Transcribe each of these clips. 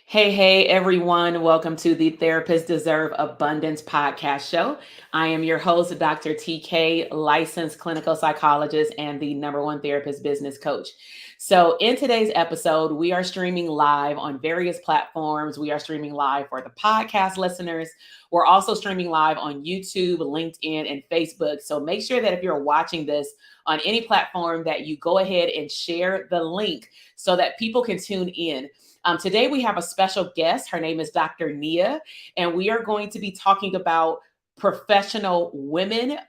Hey, everyone. Welcome to the Therapists Deserve Abundance podcast show. I am your host, Dr. TK, licensed clinical psychologist and the number one therapist business coach. So, in today's episode, we are streaming live on various platforms. We are streaming live for the podcast listeners. We're also streaming live on YouTube, LinkedIn, and Facebook. So, make sure that if you're watching this on any platform, that you go ahead and share the link so that people can tune in. Today, we have a special guest. Her name is Dr. Nia, and we are going to be talking about professional women,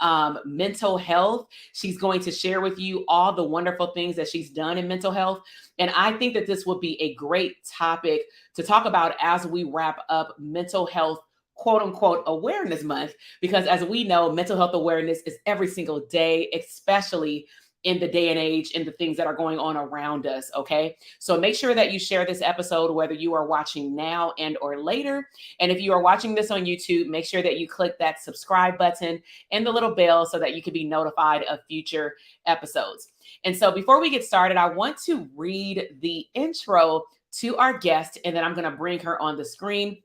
mental health. She's going to share with you all the wonderful things that she's done in mental health. And I think that this would be a great topic to talk about as we wrap up mental health, quote unquote, awareness month, because as we know, mental health awareness is every single day, especially in the day and age and the things that are going on around us. Okay. So make sure that you share this episode, whether you are watching now and or later. And if you are watching this on YouTube, make sure that you click that subscribe button and the little bell so that you can be notified of future episodes. And so before we get started, I want to read the intro to our guest, and then I'm going to bring her on the screen.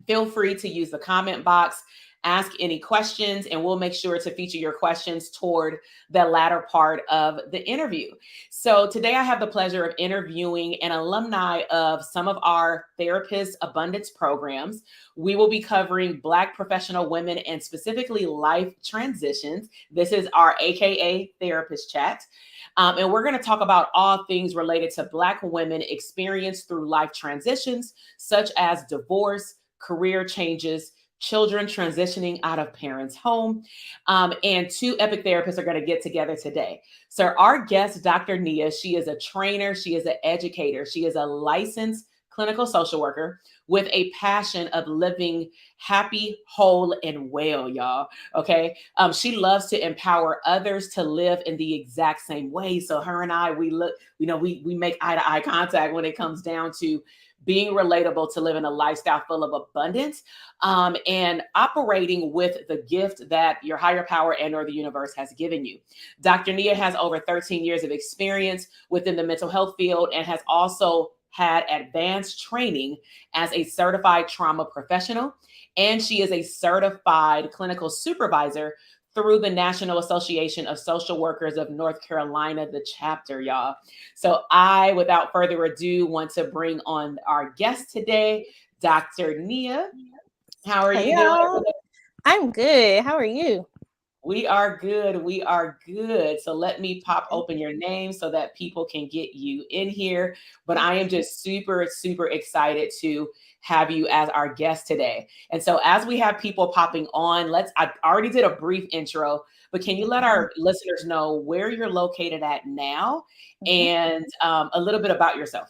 Feel free to use the comment box, ask any questions, and we'll make sure to feature your questions toward the latter part of the interview. So today I have the pleasure of interviewing an alumni of some of our Therapist Abundance programs. We will be covering Black professional women and specifically life transitions. This is our AKA Therapist Chat. And we're going to talk about all things related to Black women experienced through life transitions, such as divorce, career changes, children transitioning out of parents' home. And two epic therapists are going to get together today. So our guest, Dr. Nia, she is a trainer, she is an educator, she is a licensed clinical social worker with a passion of living happy, whole, and well, y'all. Okay. She loves to empower others to live in the exact same way. So her and I, we make eye to eye contact when it comes down to being relatable to living a lifestyle full of abundance, and operating with the gift that your higher power and or the universe has given you. Dr. Nia has over 13 years of experience within the mental health field and has also had advanced training as a certified trauma professional. And she is a certified clinical supervisor through the National Association of Social Workers of North Carolina, the chapter, y'all. So I, without further ado, want to bring on our guest today, Dr. Nia. How are Hey you doing? y'all, I'm good. How are you? We are good. We are good. So let me pop open your name so that people can get you in here. But I am just super, super excited to have you as our guest today. And so as we have people popping on, I already did a brief intro, but can you let our listeners know where you're located at now Mhm. and a little bit about yourself?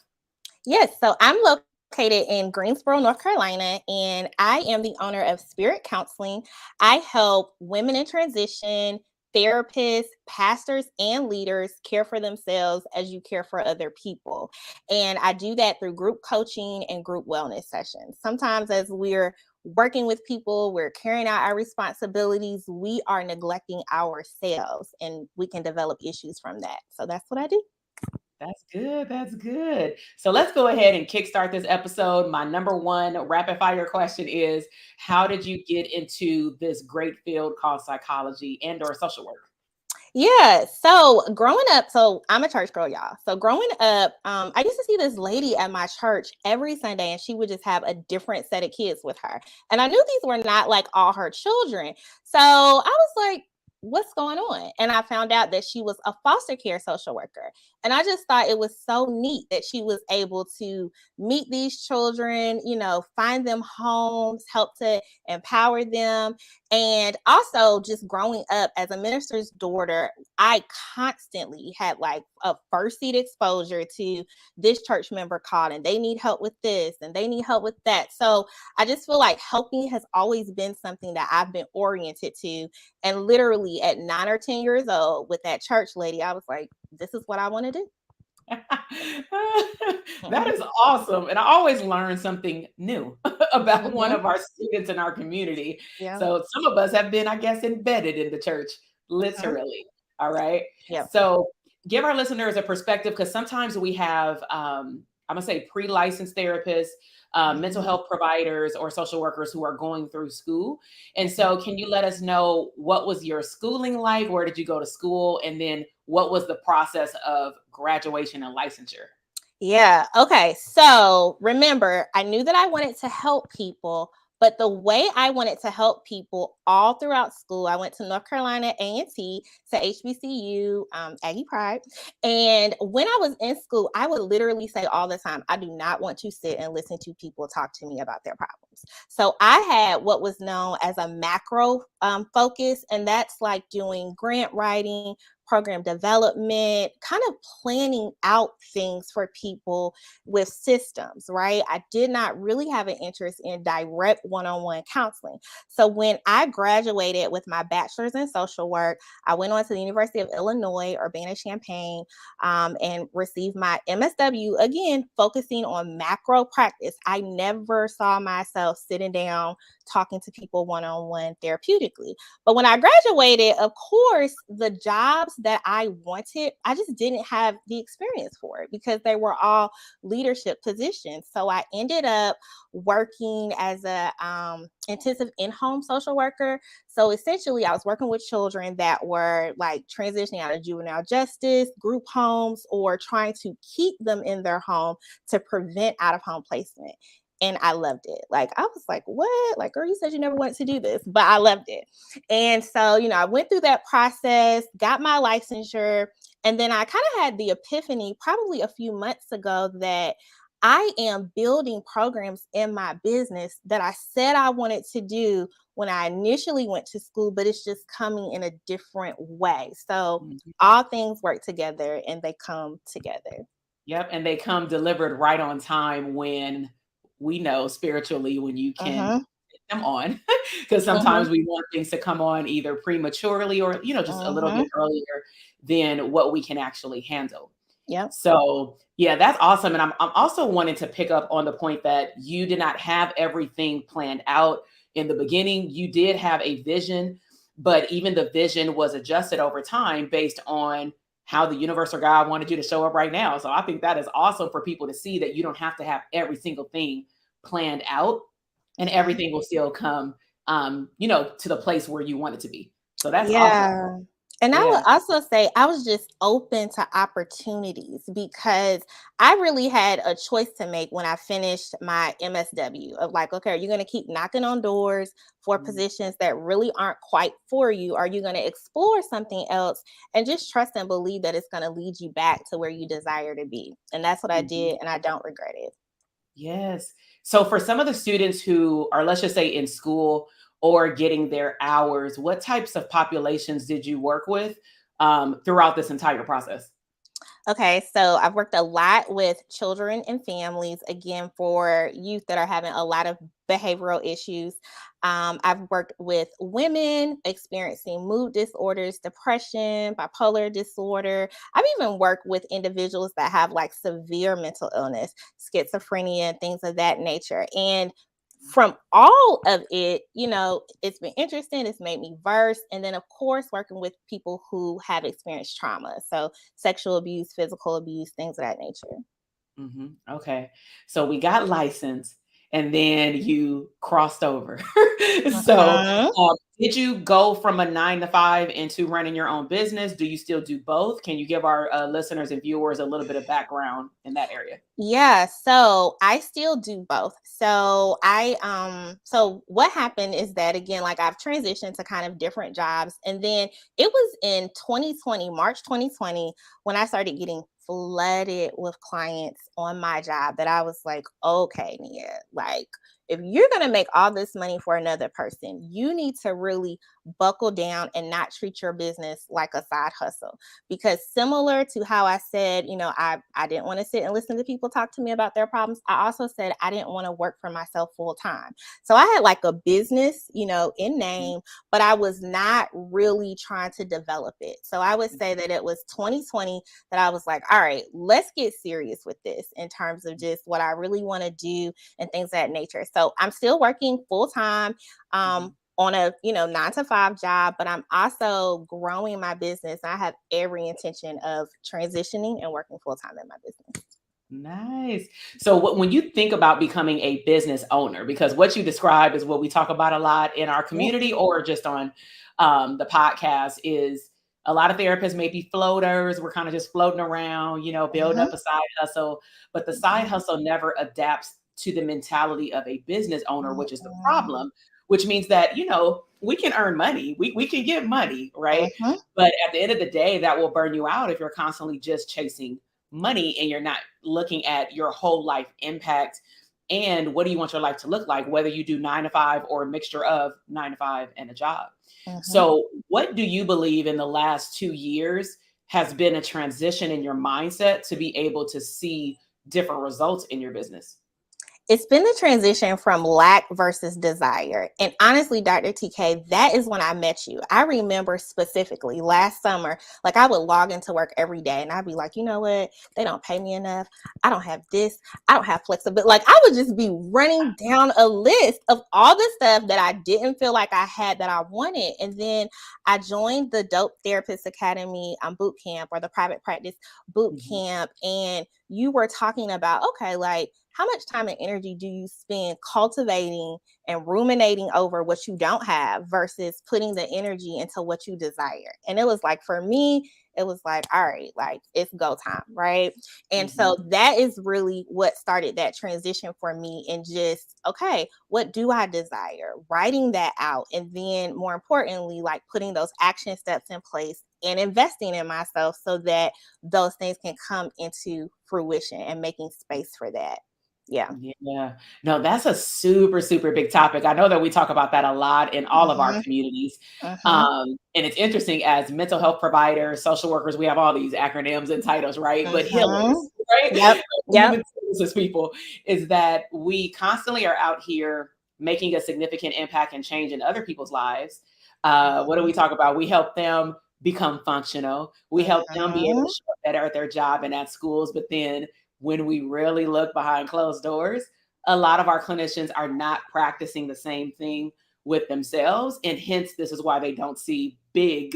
Yes, so I'm located in Greensboro, North Carolina, and I am the owner of Spirit Counseling. I help women in transition, therapists, pastors, and leaders care for themselves as you care for other people. And I do that through group coaching and group wellness sessions. Sometimes, as we're working with people, we're carrying out our responsibilities, we are neglecting ourselves, and we can develop issues from that. So that's what I do. That's good. That's good. So let's go ahead and kickstart this episode. My number one rapid fire question is, how did you get into this great field called psychology and or social work? Yeah. So growing up, so I'm a church girl, y'all. So growing up, I used to see this lady at my church every Sunday, and she would just have a different set of kids with her. And I knew these were not like all her children. So I was like, what's going on? And I found out that she was a foster care social worker. And I just thought it was so neat that she was able to meet these children, find them homes, help to empower them. And also, just growing up as a minister's daughter, I constantly had like a first seat exposure to this church member called and they need help with this and they need help with that. So I just feel like helping has always been something that I've been oriented to. And literally at 9 or 10 years old with that church lady, I was like, this is what I want to do. That is awesome. And I always learn something new about one Mm-hmm. of our students in our community. Yeah. So some of us have been, I guess, embedded in the church, Mm-hmm. literally. All right. Yep. So give our listeners a perspective because sometimes we have I'm gonna say pre-licensed therapists, mental Mhm. health providers, or social workers who are going through school. And Mhm. so, can you let us know what was your schooling like? Where did you go to school? And then what was the process of graduation and licensure? Yeah. Okay. So remember, I knew that I wanted to help people, but the way I wanted to help people all throughout school, I went to North Carolina A&T, to HBCU, Aggie Pride. And when I was in school, I would literally say all the time, I do not want to sit and listen to people talk to me about their problems. So I had what was known as a macro focus, and that's like doing grant writing, program development, kind of planning out things for people with systems, right? I did not really have an interest in direct one on one counseling. So when I graduated with my bachelor's in social work, I went on to the University of Illinois, Urbana-Champaign, and received my MSW, again, focusing on macro practice. I never saw myself sitting down talking to people one on one therapeutically. But when I graduated, of course, the jobs that I wanted, I just didn't have the experience for it because they were all leadership positions. So I ended up working as a intensive in-home social worker. So essentially, I was working with children that were like transitioning out of juvenile justice, group homes, or trying to keep them in their home to prevent out-of-home placement. And I loved it. Like, I was like, what? Like, girl, you said you never wanted to do this, but I loved it. And so, I went through that process, got my licensure, and then I kind of had the epiphany probably a few months ago that I am building programs in my business that I said I wanted to do when I initially went to school, but it's just coming in a different way. So Mhm. all things work together and they come together. Yep, and they come delivered right on time when we know spiritually when you can Mm-hmm. get them on. Because Mm-hmm. sometimes we want things to come on either prematurely or, just a little Mm-hmm. bit earlier than what we can actually handle. Yep. So, yeah, that's awesome, and I'm also wanting to pick up on the point that you did not have everything planned out in the beginning. You did have a vision, but even the vision was adjusted over time based on how the universe or God wanted you to show up right now. So I think that is awesome for people to see that you don't have to have every single thing planned out and Yeah. everything will still come, to the place where you want it to be. So that's awesome. Yeah. And I would Yeah. also say I was just open to opportunities because I really had a choice to make when I finished my MSW of like, okay, are you going to keep knocking on doors for Mm, positions that really aren't quite for you? Are you going to explore something else and just trust and believe that it's going to lead you back to where you desire to be? And that's what I mhm. did, and I don't regret it. Yes. So for some of the students who are, let's just say, in school or getting their hours, what types of populations did you work with throughout this entire process? Okay, so I've worked a lot with children and families, again, for youth that are having a lot of behavioral issues. I've worked with women experiencing mood disorders, depression, bipolar disorder. I've even worked with individuals that have like severe mental illness, schizophrenia, and things of that nature. And from all of it, it's been interesting. It's made me verse. And then, of course, working with people who have experienced trauma. So, sexual abuse, physical abuse, things of that nature. Okay. So we got licensed and then you crossed over. So Mhm. did you go from a 9 to 5 into running your own business? Do you still do both? Can you give our listeners and viewers a little bit of background in that area? Yeah, so I still do both. So what happened is that, again, like, I've transitioned to kind of different jobs, and then it was in 2020, March 2020, when I started getting flooded with clients on my job that I was like, okay, Nia, like, if you're going to make all this money for another person, you need to really buckle down and not treat your business like a side hustle. Because similar to how I said, I didn't want to sit and listen to people talk to me about their problems, I also said I didn't want to work for myself full time. So I had like a business, in Mhm, name, but I was not really trying to develop it. So I would say mhm, that it was 2020 that I was like, all right, let's get serious with this in terms of just what I really want to do and things of that nature. So I'm still working full time. mhm. On a 9 to 5 job, but I'm also growing my business. I have every intention of transitioning and working full time in my business. Nice. So when you think about becoming a business owner, because what you described is what we talk about a lot in our Yep. community or just on the podcast, is a lot of therapists may be floaters. We're kind of just floating around, building Mhm. up a side hustle, but the side hustle never adapts to the mentality of a business owner, which is the Mhm. problem, which means that, we can earn money. We can get money, right? Mhm. But at the end of the day, that will burn you out if you're constantly just chasing money and you're not looking at your whole life impact and what do you want your life to look like, whether you do 9 to 5 or a mixture of 9 to 5 and a job. Mhm. So what do you believe in the last 2 years has been a transition in your mindset to be able to see different results in your business? It's been the transition from lack versus desire. And honestly, Dr. TK, that is when I met you. I remember specifically last summer, like I would log into work every day and I'd be like, you know what? They don't pay me enough. I don't have this. I don't have flexibility. Like I would just be running down a list of all the stuff that I didn't feel like I had that I wanted. And then I joined the Dope Therapist Academy boot camp, or the private practice boot Mhm. camp. And you were talking about, okay, like, how much time and energy do you spend cultivating and ruminating over what you don't have versus putting the energy into what you desire? And it was like, for me, it was like, all right, like it's go time, right? And so Mhm. that is really what started that transition for me. And just, okay, what do I desire? Writing that out. And then more importantly, like putting those action steps in place and investing in myself so that those things can come into fruition, and making space for that. Yeah. Yeah. No, that's a super, super big topic. I know that we talk about that a lot in all of our Mhm. communities. Mhm. And it's interesting as mental health providers, social workers, we have all these acronyms and titles, right? But Mhm. healers, right? Yep. Yep. Human services people, is that we constantly are out here making a significant impact and change in other people's lives. What do we talk about? We help them become functional. We help them be able to Mhm. show up better at their job and at schools. But then when we really look behind closed doors, a lot of our clinicians are not practicing the same thing with themselves. And hence, this is why they don't see they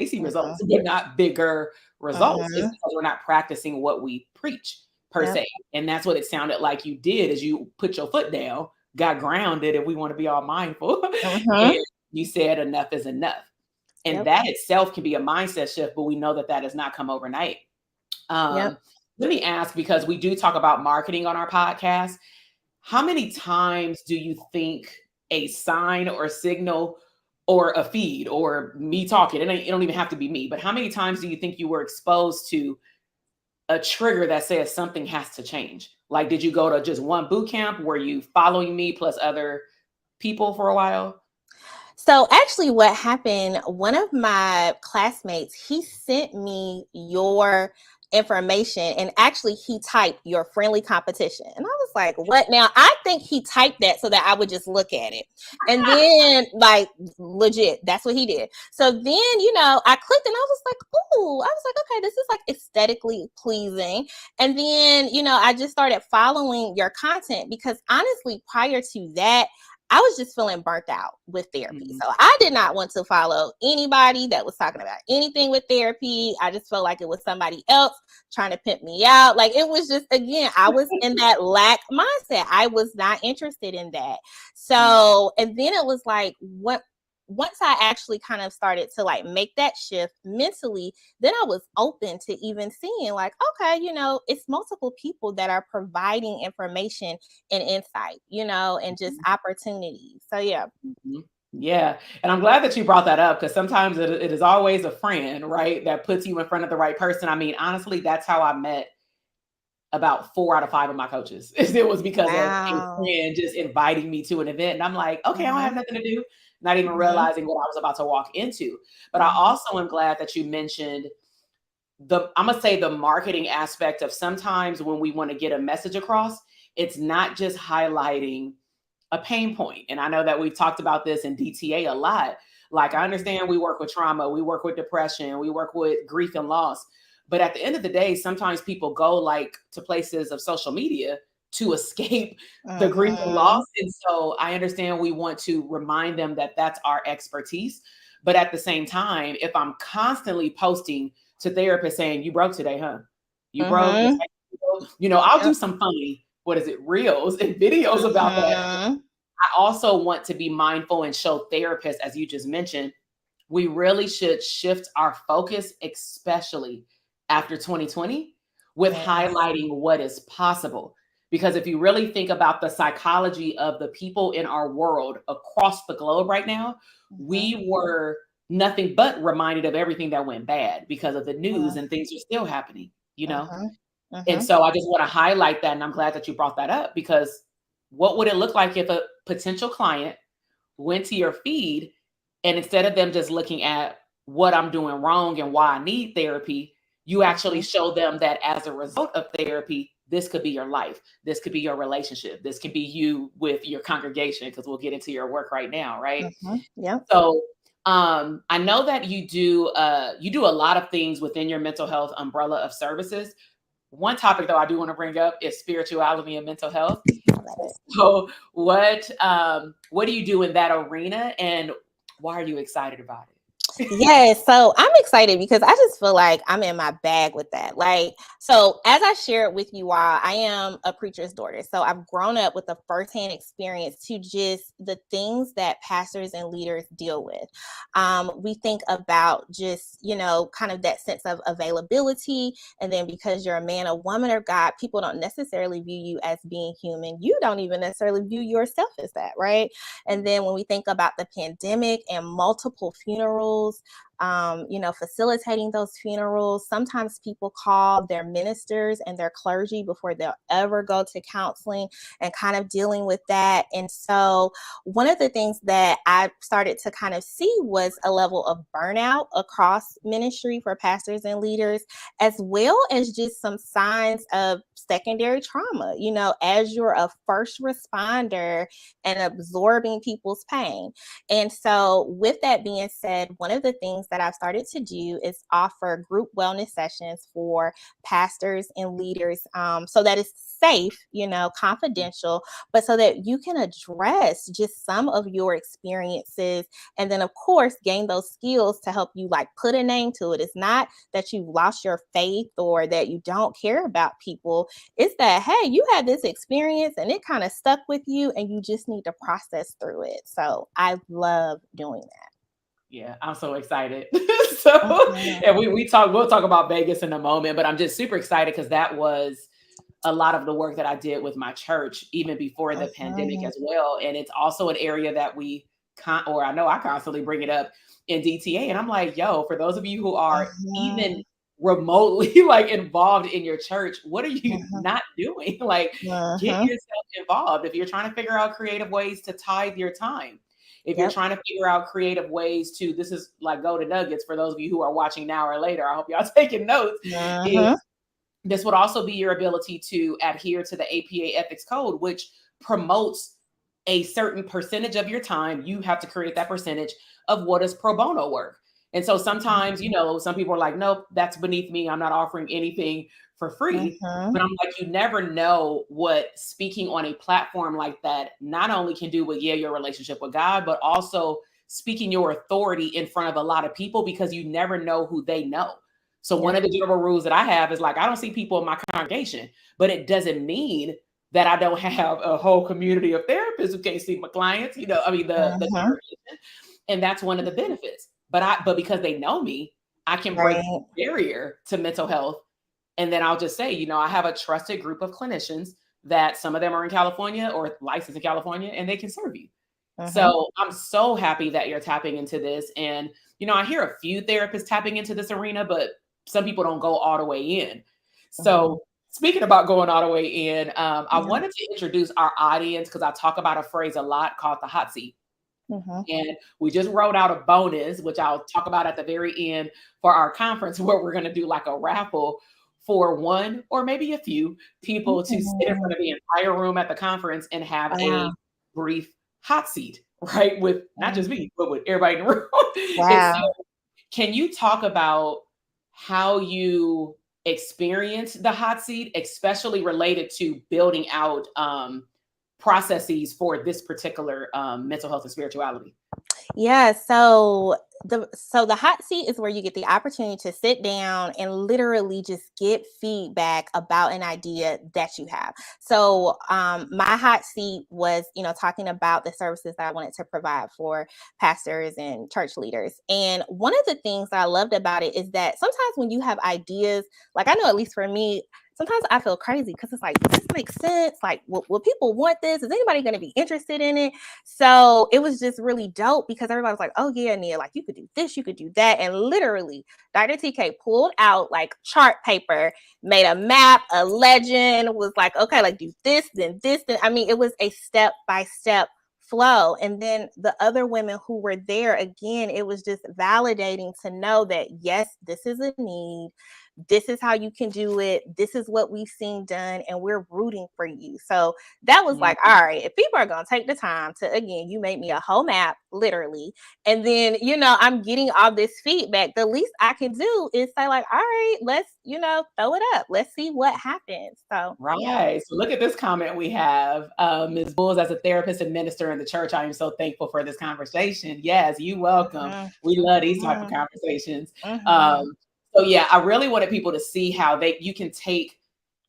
see Mhm. results, but not bigger results. It's Mhm. because we're not practicing what we preach per Yep. se. And that's what it sounded like you did as you put your foot down, got grounded, if we want to be all mindful. And Mhm. you said enough is enough. And Yep. that itself can be a mindset shift, but we know that that does not come overnight. Yep. Um, Let me ask, because we do talk about marketing on our podcast, how many times do you think a sign or signal or a feed or me talking, it don't even have to be me, but how many times do you think you were exposed to a trigger that says something has to change? Like, did you go to just one boot camp? Were you following me plus other people for a while? So actually what happened, one of my classmates, he sent me your information, and actually he typed your friendly competition. And I was like, what? Now I think he typed that so that I would just look at it. And then like legit, that's what he did. So then, I clicked and I was like, ooh, I was like, okay, this is like aesthetically pleasing. And then, I just started following your content because honestly, prior to that, I was just feeling burnt out with therapy. Mhm. So I did not want to follow anybody that was talking about anything with therapy. I just felt like it was somebody else trying to pimp me out. Like it was just, again, I was in that lack mindset. I was not interested in that. Mhm. So, and then it was like, once I actually kind of started to like make that shift mentally, then I was open to even seeing like, okay, it's multiple people that are providing information and insight, and just opportunities. So yeah. Mhm. Yeah. And I'm glad that you brought that up, because sometimes it is always a friend, right? That puts you in front of the right person. I mean, honestly, that's how I met about 4 out of 5 of my coaches. It was because of a Wow. friend just inviting me to an event. And I'm like, okay, I don't have Mhm. nothing to do, not even Mhm. realizing what I was about to walk into. But I Mhm. also am glad that you mentioned I'm gonna say the marketing aspect of sometimes when we want to get a message across, it's not just highlighting a pain point. And I know that we've talked about this in DTA a lot. Like, I understand we work with trauma, we work with depression, we work with grief and loss. But at the end of the day, sometimes people go like to places of social media to escape the grief and loss. Mhm. And so I understand we want to remind them that that's our expertise. But at the same time, if I'm constantly posting to therapists saying, you broke today, huh? You broke, this Mhm. I'll do some funny, reels and videos about that. I also want to be mindful and show therapists, as you just mentioned, we really should shift our focus, especially after 2020, with highlighting what is possible. Because if you really think about the psychology of the people in our world across the globe right now, we were nothing but reminded of everything that went bad because of the news and things are still happening, And so I just want to highlight that. And I'm glad that you brought that up, because what would it look like if a potential client went to your feed and instead of them just looking at what I'm doing wrong and why I need therapy, you actually show them that as a result of therapy, this could be your life. This could be your relationship. This could be you with your congregation, because we'll get into your work right now, right? Yeah. So I know that you do a lot of things within your mental health umbrella of services. One topic, though, I do want to bring up is spirituality and mental health. So what do you do in that arena, and why are you excited about it? Yes, so I'm excited because I just feel like I'm in my bag with that. So as I shared with you all, I am a preacher's daughter. So I've grown up with a firsthand experience to just the things that pastors and leaders deal with. We think about just, kind of that sense of availability. And then because you're a man, a woman, or God, people don't necessarily view you as being human. You don't even necessarily view yourself as that, right? And then when we think about the pandemic and multiple funerals, facilitating those funerals. Sometimes people call their ministers and their clergy before they'll ever go to counseling, and kind of dealing with that. And so one of the things that I started to kind of see was a level of burnout across ministry for pastors and leaders, as well as just some signs of secondary trauma, as you're a first responder and absorbing people's pain. And so with that being said, one of the things that I've started to do is offer group wellness sessions for pastors and leaders, so that it's safe, confidential, but so that you can address just some of your experiences. And then, of course, gain those skills to help you put a name to it. It's not that you've lost your faith or that you don't care about people. It's that, hey, you had this experience and it kind of stuck with you and you just need to process through it. So I love doing that. Yeah, I'm so excited. And we'll talk about Vegas in a moment, but I'm just super excited because that was a lot of the work that I did with my church, even before the pandemic as well. And it's also an area that I know I constantly bring it up in DTA. And I'm like, yo, for those of you who are even remotely involved in your church, what are you not doing? Get yourself involved. If you're trying to figure out creative ways to tithe your time, if you're trying to figure out creative ways to, this is golden nuggets for those of you who are watching now or later, I hope y'all taking notes. This would also be your ability to adhere to the APA ethics code, which promotes a certain percentage of your time. You have to create that percentage of what is pro bono work. And so sometimes, some people are like, nope, that's beneath me. I'm not offering anything for free. But I'm like, you never know what speaking on a platform like that not only can do with your relationship with God, but also speaking your authority in front of a lot of people, because you never know who they know. So one of the general rules that I have is I don't see people in my congregation, but it doesn't mean that I don't have a whole community of therapists who can't see my clients, the congregation. And that's one of the benefits. But because they know me, I can break the barrier to mental health. And then I'll just say, I have a trusted group of clinicians that some of them are in California or licensed in California, and they can serve you. So I'm so happy that you're tapping into this. And, I hear a few therapists tapping into this arena, but some people don't go all the way in. So speaking about going all the way in, I wanted to introduce our audience, because I talk about a phrase a lot called the hot seat. And we just wrote out a bonus, which I'll talk about at the very end for our conference, where we're going to do a raffle for one or maybe a few people to sit in front of the entire room at the conference and have a brief hot seat, right? With not just me, but with everybody in the room. And so, can you talk about how you experience the hot seat, especially related to building out processes for this particular mental health and spirituality? Yeah, so the hot seat is where you get the opportunity to sit down and literally just get feedback about an idea that you have. So my hot seat was, talking about the services that I wanted to provide for pastors and church leaders. And one of the things that I loved about it is that sometimes when you have ideas, like I know at least for me, sometimes I feel crazy because it's like, this makes sense. Like, will people want this? Is anybody going to be interested in it? So it was just really dope because everybody was like, oh yeah, Nia, like you could do this, you could do that. And literally Dr. TK pulled out like chart paper, made a map, a legend, was like, okay, like do this, then this, then I mean, it was a step-by-step flow. And then the other women who were there, again, it was just validating to know that yes, this is a need. This is how you can do it. This is what we've seen done, and we're rooting for you. So that was like, all right, if people are going to take the time to, again, you made me a whole map, literally. And then, I'm getting all this feedback. The least I can do is say, like, all right, let's, throw it up. Let's see what happens. So, Right. yeah. So look at this comment we have. Ms. Bulls, as a therapist and minister in the church, I am so thankful for this conversation. Yes, you welcome. Mm-hmm. We love these type of Mm-hmm. conversations. Mm-hmm. So yeah, I really wanted people to see how you can take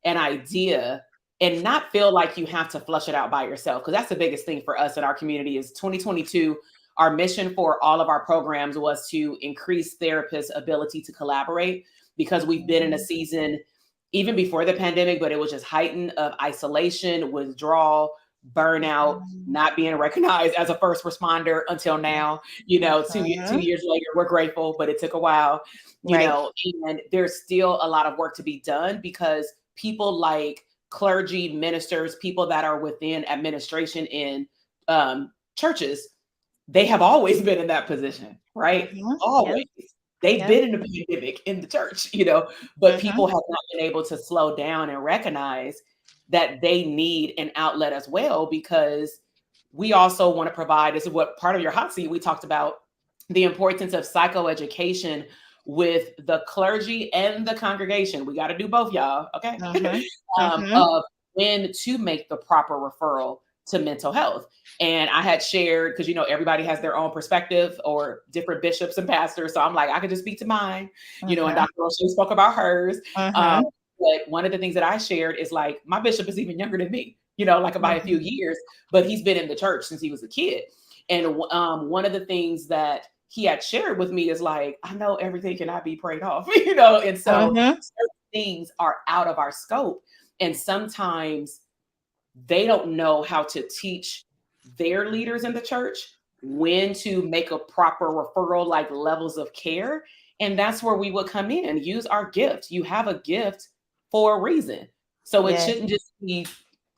an idea and not feel like you have to flush it out by yourself. Because that's the biggest thing for us in our community is 2022. Our mission for all of our programs was to increase therapists' ability to collaborate because we've been in a season even before the pandemic, but it was just heightened of isolation, withdrawal, burnout, not being recognized as a first responder until now. 2 years later, we're grateful, but it took a while. Right. And there's still a lot of work to be done because people like clergy, ministers, people that are within administration in churches, they have always been in that position, right? Always. Yep. They've Yep. been in the pandemic in the church, but people have not been able to slow down and recognize that they need an outlet as well, because we also want to provide, this is what part of your hot seat, we talked about the importance of psychoeducation with the clergy and the congregation. We got to do both, y'all. Okay. Of when to make the proper referral to mental health. And I had shared, because everybody has their own perspective or different bishops and pastors. So I'm like, I could just speak to mine, and Dr. Roche spoke about hers. But one of the things that I shared is like, my bishop is even younger than me, like by a few years, but he's been in the church since he was a kid. And one of the things that he had shared with me is like, I know everything cannot be prayed off, and so certain things are out of our scope. And sometimes they don't know how to teach their leaders in the church when to make a proper referral, like levels of care. And that's where we would come in and use our gift. You have a gift for a reason. So it shouldn't just be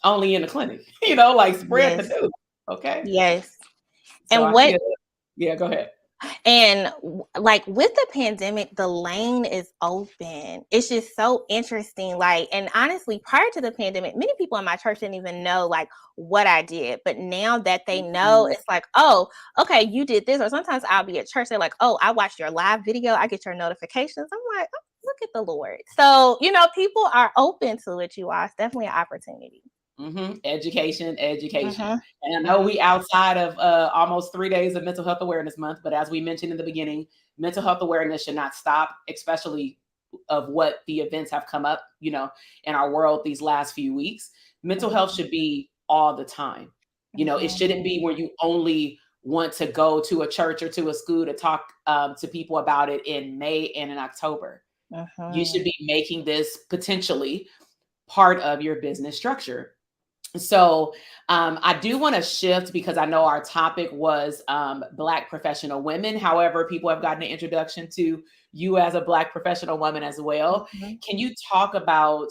only in the clinic, like spread the news. Okay. Yes. So And I what feel, yeah, go ahead. And like with the pandemic, the lane is open. It's just so interesting. Like, and honestly, prior to the pandemic, many people in my church didn't even know like what I did. But now that they know, it's like, oh, okay, you did this. Or sometimes I'll be at church. They're like, oh, I watched your live video. I get your notifications. I'm like, oh, look at the Lord. So, people are open to it, you are. It's definitely an opportunity. Education. And I know we outside of almost 3 days of Mental Health Awareness Month, but as we mentioned in the beginning, mental health awareness should not stop, especially of what the events have come up, in our world these last few weeks. Mental health should be all the time. It shouldn't be where you only want to go to a church or to a school to talk to people about it in May and in October. You should be making this potentially part of your business structure. So I do want to shift because I know our topic was Black professional women. However, people have gotten an introduction to you as a Black professional woman as well. Can you talk about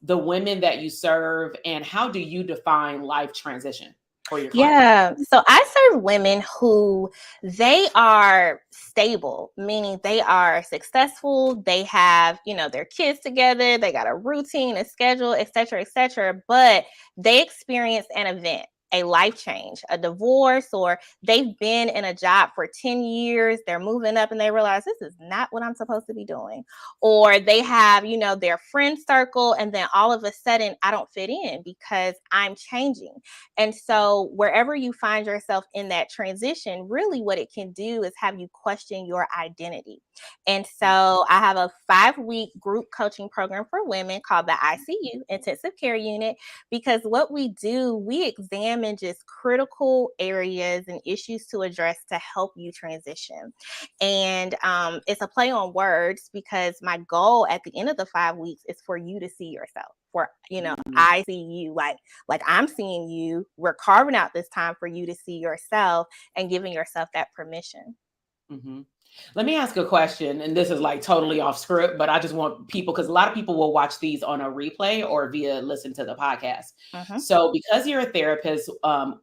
the women that you serve and how do you define life transition for your clients? Yeah. So I serve women who they are stable, meaning they are successful. They have, their kids together. They got a routine, a schedule, et cetera, but they experience an event. a life change, a divorce, or they've been in a job for 10 years, they're moving up and they realize this is not what I'm supposed to be doing. Or they have, their friend circle, and then all of a sudden I don't fit in because I'm changing. And so wherever you find yourself in that transition, really what it can do is have you question your identity. And so I have a 5-week group coaching program for women called the ICU, Intensive Care Unit, because what we do, we examine just critical areas and issues to address to help you transition. And it's a play on words, because my goal at the end of the 5 weeks is for you to see yourself. For, I see you like I'm seeing you. We're carving out this time for you to see yourself and giving yourself that permission. Mm-hmm. Let me ask a question, and this is like totally off script, but I just want people, because a lot of people will watch these on a replay or via listen to the podcast. So because you're a therapist,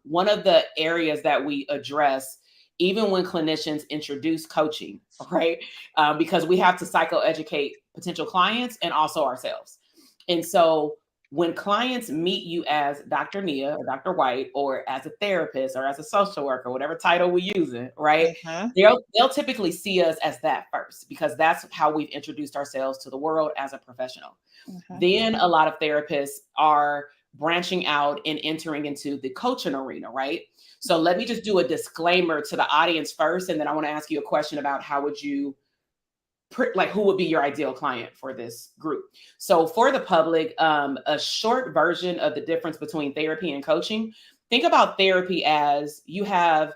one of the areas that we address, even when clinicians introduce coaching, right? Because we have to psychoeducate potential clients and also ourselves. And so when clients meet you as Dr. Nia or Dr. White, or as a therapist or as a social worker, whatever title we're using, right? They'll typically see us as that first, because that's how we've introduced ourselves to the world as a professional. Then a lot of therapists are branching out and entering into the coaching arena, right? So let me just do a disclaimer to the audience first, and then I want to ask you a question about how would you who would be your ideal client for this group. So for the public, a short version of the difference between therapy and coaching. Think about therapy as you have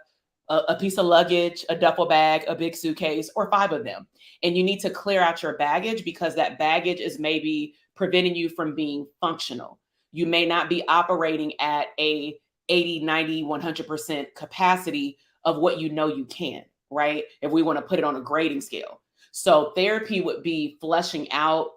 a piece of luggage, a duffel bag, a big suitcase, or 5 of them. And you need to clear out your baggage, because that baggage is maybe preventing you from being functional. You may not be operating at a 80, 90, 100% capacity of what you can, right? If we want to put it on a grading scale. So therapy would be fleshing out,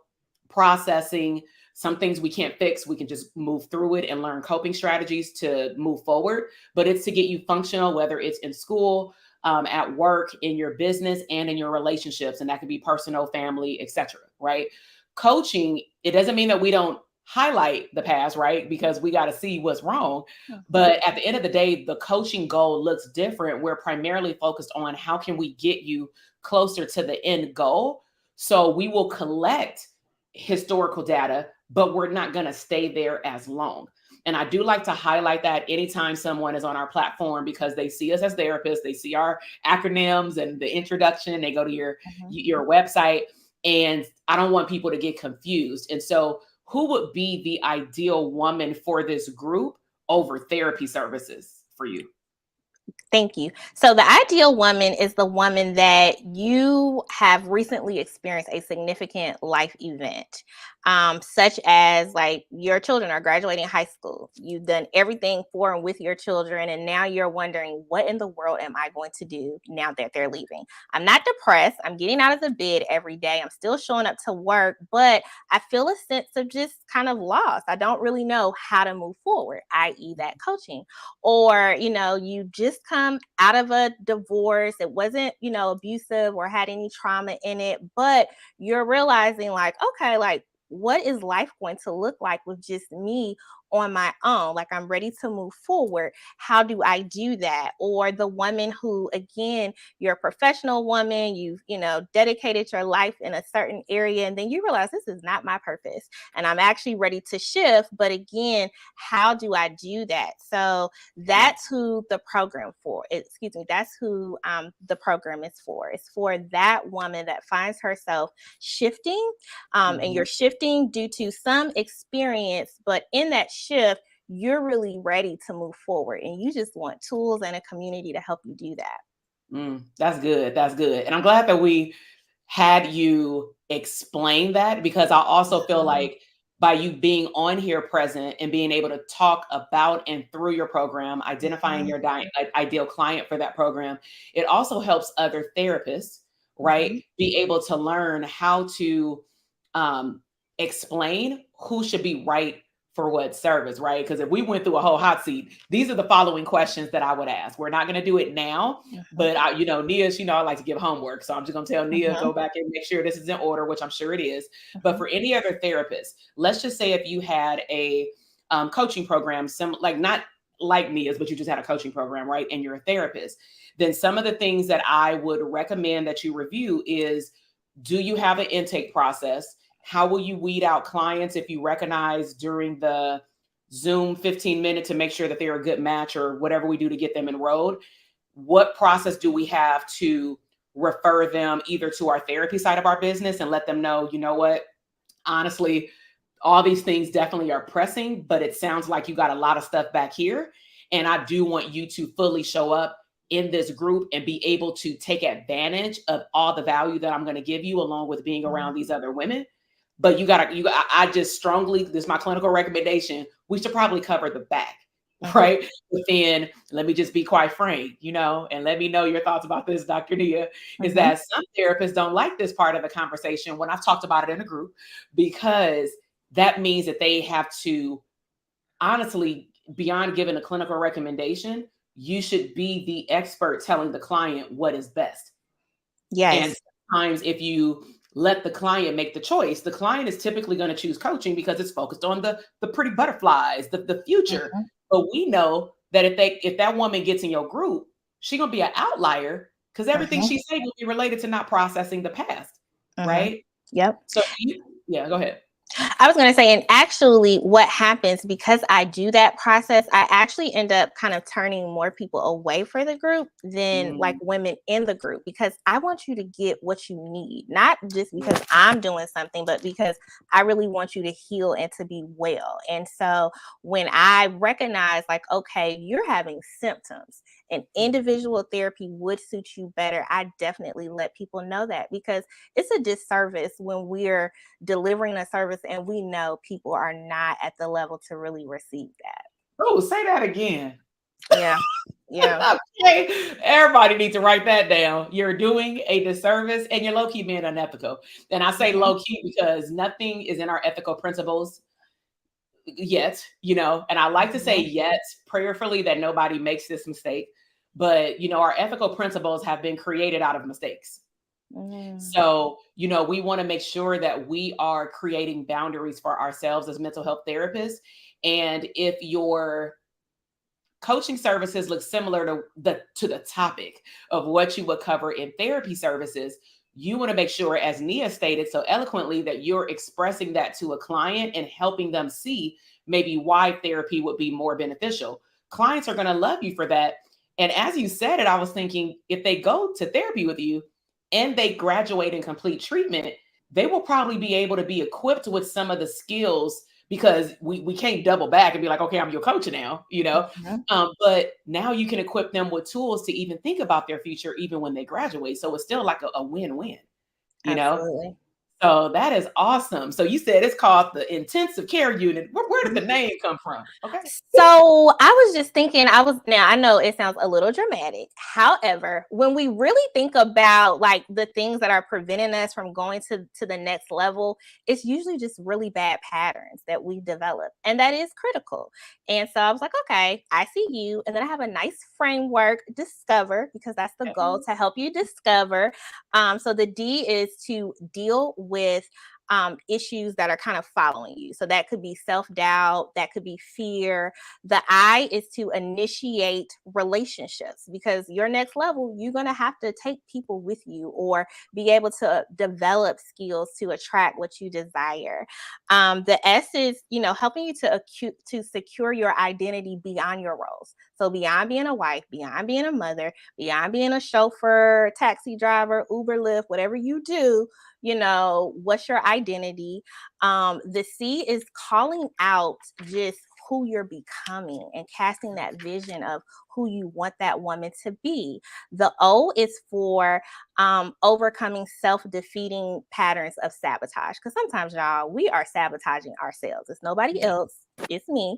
processing some things we can't fix. We can just move through it and learn coping strategies to move forward. But it's to get you functional, whether it's in school, at work, in your business, and in your relationships. And that can be personal, family, etc. Right? Coaching, it doesn't mean that we don't highlight the past, right? Because we got to see what's wrong. But at the end of the day, the coaching goal looks different. We're primarily focused on how can we get you closer to the end goal. So we will collect historical data, but we're not going to stay there as long. And I do like to highlight that anytime someone is on our platform, because they see us as therapists, they see our acronyms and the introduction, they go to your website, and I don't want people to get confused. And so who would be the ideal woman for this group over therapy services for you? Thank you. So the ideal woman is the woman that you have recently experienced a significant life event, such as like your children are graduating high school. You've done everything for and with your children, and now you're wondering, what in the world am I going to do now that they're leaving? I'm not depressed. I'm getting out of the bed every day. I'm still showing up to work, but I feel a sense of just kind of loss. I don't really know how to move forward, i.e. that coaching. Or, you just come out of a divorce. It wasn't, abusive or had any trauma in it, but you're realizing like, okay, like, what is life going to look like with just me on my own? Like, I'm ready to move forward. How do I do that? Or the woman who, again, you're a professional woman, you've, dedicated your life in a certain area, and then you realize this is not my purpose and I'm actually ready to shift. But again, how do I do that? So that's who the program for. That's who the program is for. It's for that woman that finds herself shifting, and you're shifting due to some experience, but in that shift, you're really ready to move forward, and you just want tools and a community to help you do that. That's good. That's good. And I'm glad that we had you explain that, because I also feel like by you being on here present and being able to talk about and through your program, identifying your ideal client for that program, it also helps other therapists, right, be able to learn how to explain who should be right for what service, right? Because if we went through a whole hot seat, these are the following questions that I would ask. We're not going to do it now, but Nia, I like to give homework. So I'm just going to tell Nia, go back and make sure this is in order, which I'm sure it is. But for any other therapist, let's just say if you had a coaching program, not like Nia's, but you just had a coaching program, right? And you're a therapist. Then some of the things that I would recommend that you review is, do you have an intake process? How will you weed out clients if you recognize during the Zoom 15 minute to make sure that they're a good match or whatever we do to get them enrolled? What process do we have to refer them either to our therapy side of our business and let them know, you know what, honestly, all these things definitely are pressing, but it sounds like you got a lot of stuff back here. And I do want you to fully show up in this group and be able to take advantage of all the value that I'm going to give you, along with being around these other women. But I just strongly, this is my clinical recommendation, we should probably cover the back, right? But then let me just be quite frank, and let me know your thoughts about this, Dr. Nia, is that some therapists don't like this part of the conversation when I've talked about it in a group, because that means that they have to, honestly, beyond giving a clinical recommendation, you should be the expert telling the client what is best. Yes. And sometimes if you let the client make the choice, the client is typically going to choose coaching because it's focused on the pretty butterflies, the future. But we know that if that woman gets in your group, she's going to be an outlier because everything she said will be related to not processing the past, right? Yep. So yeah, go ahead. I was going to say, and actually what happens, because I do that process, I actually end up kind of turning more people away for the group than like women in the group, because I want you to get what you need, not just because I'm doing something, but because I really want you to heal and to be well. And so when I recognize like, okay, you're having symptoms and individual therapy would suit you better, I definitely let people know that, because it's a disservice when we're delivering a service and we know people are not at the level to really receive that. Oh, say that again. Yeah. Okay. Everybody needs to write that down. You're doing a disservice and you're low-key being unethical. And I say low-key because nothing is in our ethical principles yet, and I like to say yet prayerfully that nobody makes this mistake. But, our ethical principles have been created out of mistakes. So, we want to make sure that we are creating boundaries for ourselves as mental health therapists. And if your coaching services look similar to the topic of what you would cover in therapy services, you want to make sure, as Nia stated so eloquently, that you're expressing that to a client and helping them see maybe why therapy would be more beneficial. Clients are going to love you for that. And as you said it, I was thinking, if they go to therapy with you and they graduate and complete treatment, they will probably be able to be equipped with some of the skills, because we can't double back and be like, okay, I'm your coach now, but now you can equip them with tools to even think about their future, even when they graduate. So it's still like a win-win, Absolutely. So that is awesome. So you said it's called the intensive care unit. Where did the name come from? Okay. So I was just thinking, now I know it sounds a little dramatic. However, when we really think about like the things that are preventing us from going to the next level, it's usually just really bad patterns that we develop. And that is critical. And so I was like, okay, I see you. And then I have a nice framework, discover, because that's the goal, to help you discover. So the D is to deal with issues that are kind of following you. So that could be self-doubt, that could be fear. The I is to initiate relationships, because your next level, you're going to have to take people with you or be able to develop skills to attract what you desire. The S is, helping you to secure your identity beyond your roles. So beyond being a wife, beyond being a mother, beyond being a chauffeur, taxi driver, Uber, Lyft, whatever you do, what's your identity? The C is calling out just who you're becoming and casting that vision of who you want that woman to be. The O is for overcoming self-defeating patterns of sabotage. Because sometimes, y'all, we are sabotaging ourselves. It's nobody else. It's me.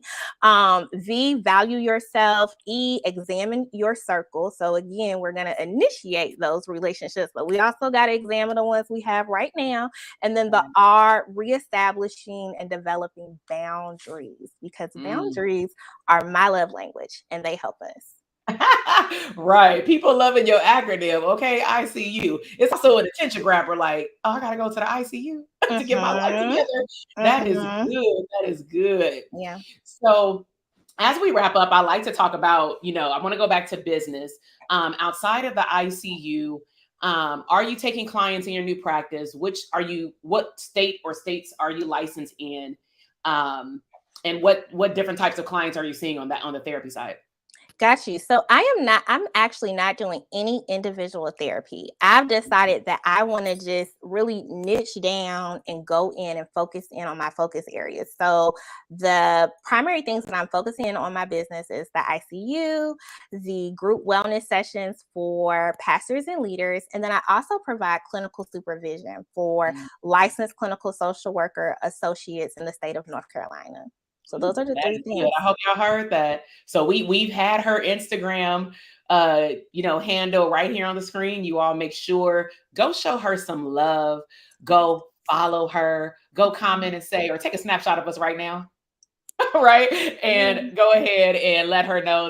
V, value yourself. E, examine your circle. So again, we're going to initiate those relationships, but we also got to examine the ones we have right now. And then the R, reestablishing and developing boundaries, because boundaries are my love language and they help us. Right. People loving your acronym. Okay. ICU. It's also an attention grabber. Like, oh, I got to go to the ICU to get my life together. That is good. That is good. Yeah. So as we wrap up, I like to talk about, I want to go back to business. Outside of the ICU, are you taking clients in your new practice? What state or states are you licensed in? And what different types of clients are you seeing on the therapy side? Got you. So I'm actually not doing any individual therapy. I've decided that I want to just really niche down and go in and focus in on my focus areas. So the primary things that I'm focusing on my business is the ICU, the group wellness sessions for pastors and leaders. And then I also provide clinical supervision for licensed clinical social worker associates in the state of North Carolina. So those are the That three is good. things. I hope y'all heard that. So we've had her Instagram handle right here on the screen. You all make sure go show her some love. Go follow her. Go comment and say, or take a snapshot of us right now. Right. And go ahead and let her know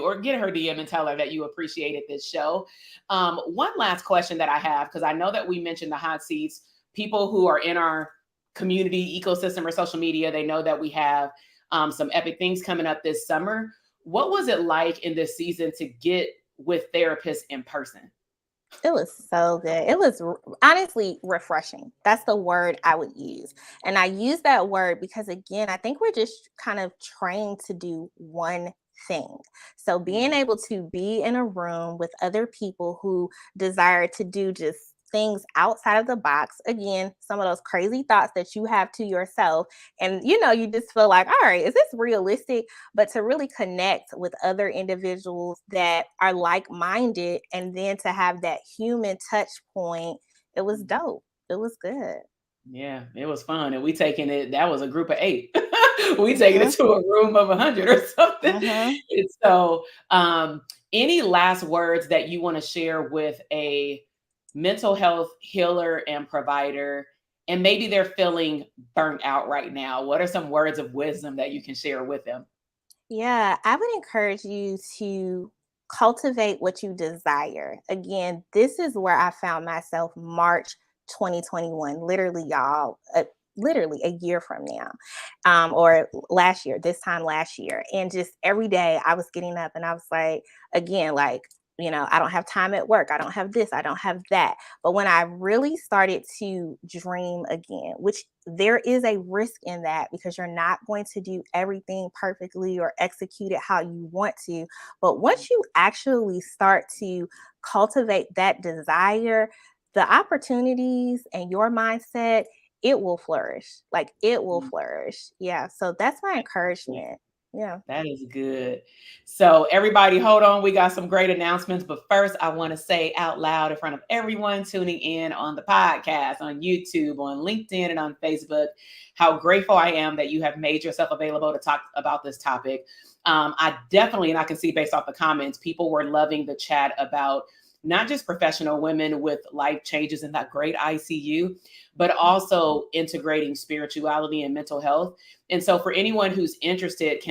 or get her DM and tell her that you appreciated this show. One last question that I have, because I know that we mentioned the hot seats, people who are in our community ecosystem or social media, they know that we have some epic things coming up this summer. What was it like in this season to get with therapists in person? It was so good. It was honestly refreshing. That's the word I would use. And I use that word because, again, I think we're just kind of trained to do one thing. So being able to be in a room with other people who desire to do just things outside of the box, again, some of those crazy thoughts that you have to yourself, and you just feel like, all right, is this realistic? But to really connect with other individuals that are like-minded, and then to have that human touch point, it was dope. It was good. Yeah, it was fun. And that was a group of 8. We taking it Mhm, to a room of 100 or something. mhm. And so, any last words that you want to share with a mental health healer and provider, and maybe they're feeling burnt out right now? What are some words of wisdom that you can share with them? Yeah, I would encourage you to cultivate what you desire. Again, this is where I found myself March 2021, literally, y'all, literally a year from now, or last year, this time last year. And just every day I was getting up and I was like, again, like, I don't have time at work. I don't have this. I don't have that. But when I really started to dream again, which there is a risk in that because you're not going to do everything perfectly or execute it how you want to. But once you actually start to cultivate that desire, the opportunities and your mindset, it will flourish. Like it will Mm, flourish. Yeah. So that's my that's good. encouragement. Yeah. That is good. So, everybody, hold on. We got some great announcements. But first, I want to say out loud in front of everyone tuning in on the podcast, on YouTube, on LinkedIn, and on Facebook, how grateful I am that you have made yourself available to talk about this topic. I definitely, and I can see based off the comments, people were loving the chat about not just professional women with life changes in that great ICU, but also integrating spirituality and mental health. And so, for anyone who's interested,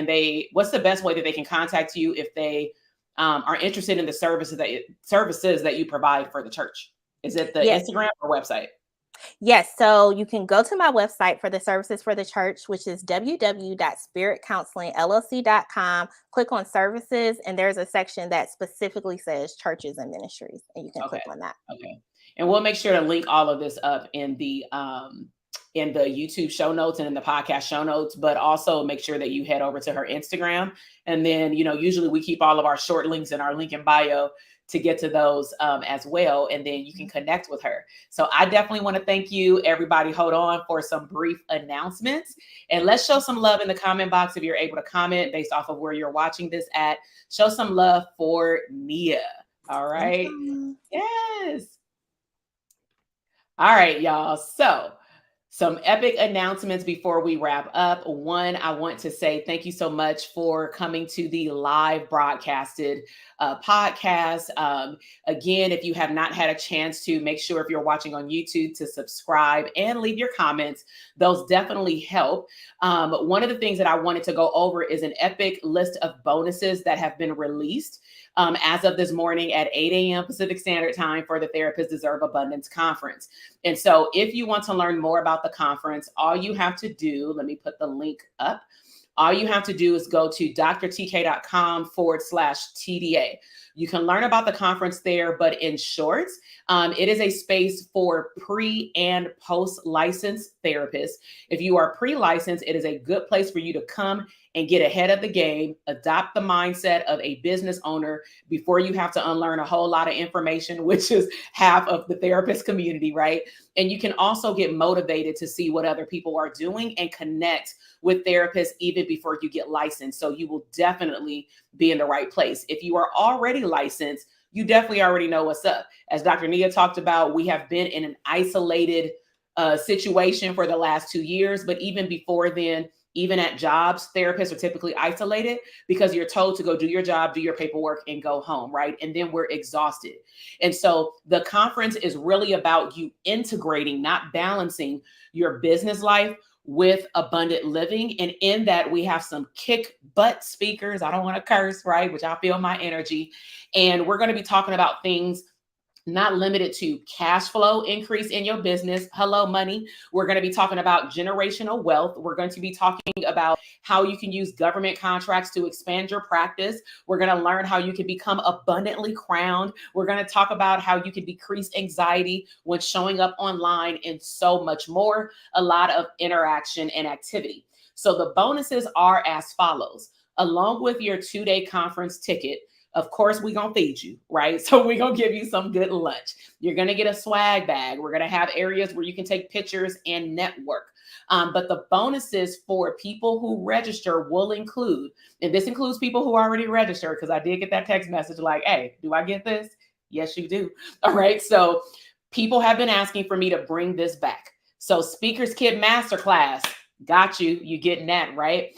what's the best way that they can contact you if they are interested in the services that you provide for the church? Is it the Yes. Instagram or website? Yes. So you can go to my website for the services for the church, which is www.spiritcounselingllc.com. Click on services, and there's a section that specifically says churches and ministries, and you can Okay. click on that. Okay. And we'll make sure to link all of this up in the YouTube show notes and in the podcast show notes, but also make sure that you head over to her Instagram. And then, usually we keep all of our short links in our link in bio to get to those as well. And then you can connect with her. So I definitely want to thank you. Everybody, hold on for some brief announcements. And let's show some love in the comment box if you're able to comment based off of where you're watching this at. Show some love for Nia. All right. Mhm. Yes. All right, y'all. So, some epic announcements before we wrap up. One, I want to say thank you so much for coming to the live broadcasted podcast. Again, if you have not had a chance to, make sure if you're watching on YouTube to subscribe and leave your comments. Those definitely help. One of the things that I wanted to go over is an epic list of bonuses that have been released as of this morning at 8 a.m. Pacific Standard Time for the Therapists Deserve Abundance Conference. And so if you want to learn more about the conference, all you have to do, let me put the link up. all you have to do is go to drtk.com/TDA. You can learn about the conference there, but in short, it is a space for pre and post licensed therapists. If you are pre-licensed, it is a good place for you to come and get ahead of the game, adopt the mindset of a business owner before you have to unlearn a whole lot of information, which is half of the therapist community, right? And you can also get motivated to see what other people are doing and connect with therapists even before you get licensed. So you will definitely be in the right place. If you are already licensed, you definitely already know what's up. As Dr. Nia talked about, we have been in an isolated situation for the last 2 years, but even before then, even at jobs, therapists are typically isolated because you're told to go do your job, do your paperwork, and go home, right? And then we're exhausted. And so the conference is really about you integrating, not balancing your business life with abundant living. And in that, we have some kick butt speakers. I don't want to curse, right? Which I feel my energy. And we're going to be talking about things not limited to cash flow increase in your business. Hello, money. We're going to be talking about generational wealth. We're going to be talking about how you can use government contracts to expand your practice. We're going to learn how you can become abundantly crowned. We're going to talk about how you can decrease anxiety when showing up online and so much more. A lot of interaction and activity. So the bonuses are as follows. Along with your 2-day conference ticket, of course, we're going to feed you, right? So we're going to give you some good lunch. You're going to get a swag bag. We're going to have areas where you can take pictures and network. But the bonuses for people who register will include, and this includes people who already registered, because I did get that text message like, hey, do I get this? Yes, you do. All right. So people have been asking for me to bring this back. So Speakers Kit Masterclass, got you. You getting that, right?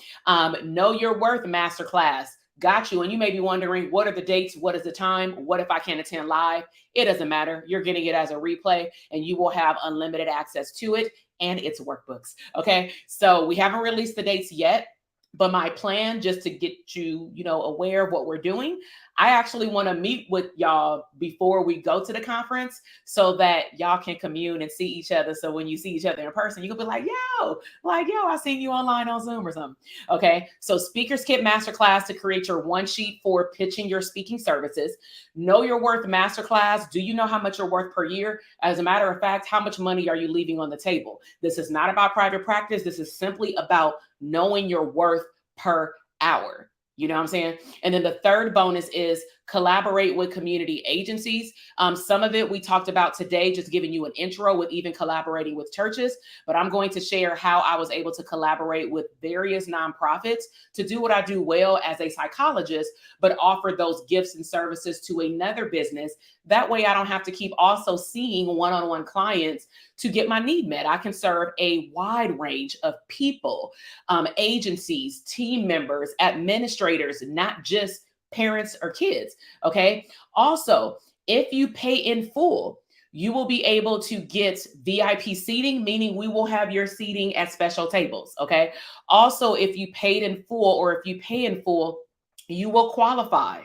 Know Your Worth Masterclass. Got you. And you may be wondering, what are the dates? What is the time? What if I can't attend live? It doesn't matter. You're getting it as a replay and you will have unlimited access to it and its workbooks. Okay. So we haven't released the dates yet, but my plan, just to get you, aware of what we're doing, I actually want to meet with y'all before we go to the conference so that y'all can commune and see each other. So when you see each other in person, you can be like, yo, I seen you online on Zoom or something. Okay. So Speakers Kit Masterclass to create your one sheet for pitching your speaking services. Know Your Worth Masterclass. Do you know how much you're worth per year? As a matter of fact, how much money are you leaving on the table? This is not about private practice. This is simply about knowing your worth per hour. You know what I'm saying? And then the third bonus is collaborate with community agencies. Some of it we talked about today, just giving you an intro with even collaborating with churches. But I'm going to share how I was able to collaborate with various nonprofits to do what I do well as a psychologist, but offer those gifts and services to another business. That way I don't have to keep also seeing one-on-one clients to get my need met. I can serve a wide range of people, agencies, team members, administrators, not just parents or kids. Okay. Also, if you pay in full, you will be able to get VIP seating, meaning we will have your seating at special tables. Okay. Also, if you paid in full or if you pay in full, you will qualify.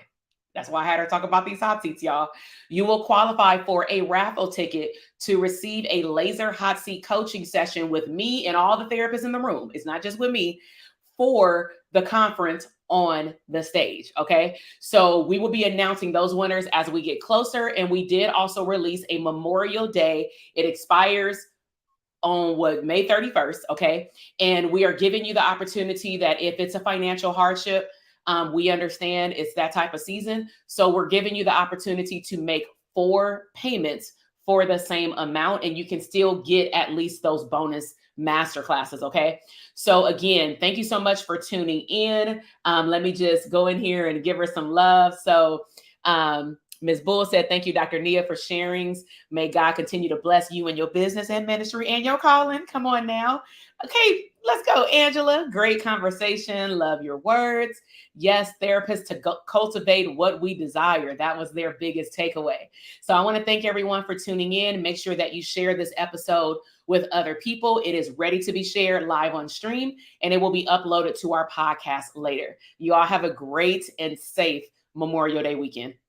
That's why I had her talk about these hot seats, y'all. You will qualify for a raffle ticket to receive a laser hot seat coaching session with me and all the therapists in the room. It's not just with me, for the conference on the stage. Okay. So we will be announcing those winners as we get closer. And we did also release a Memorial Day. It expires on May 31st. Okay. And we are giving you the opportunity that if it's a financial hardship, we understand it's that type of season. So we're giving you the opportunity to make 4 payments for the same amount, and you can still get at least those bonus master classes. Okay. So again, thank you so much for tuning in. Let me just go in here and give her some love. So, Ms. Bull said, thank you, Dr. Nia, for sharings. May God continue to bless you in your business and ministry and your calling. Come on now. Okay, let's go, Angela. Great conversation. Love your words. Yes, therapists to cultivate what we desire. That was their biggest takeaway. So I want to thank everyone for tuning in. Make sure that you share this episode with other people. It is ready to be shared live on stream, and it will be uploaded to our podcast later. You all have a great and safe Memorial Day weekend.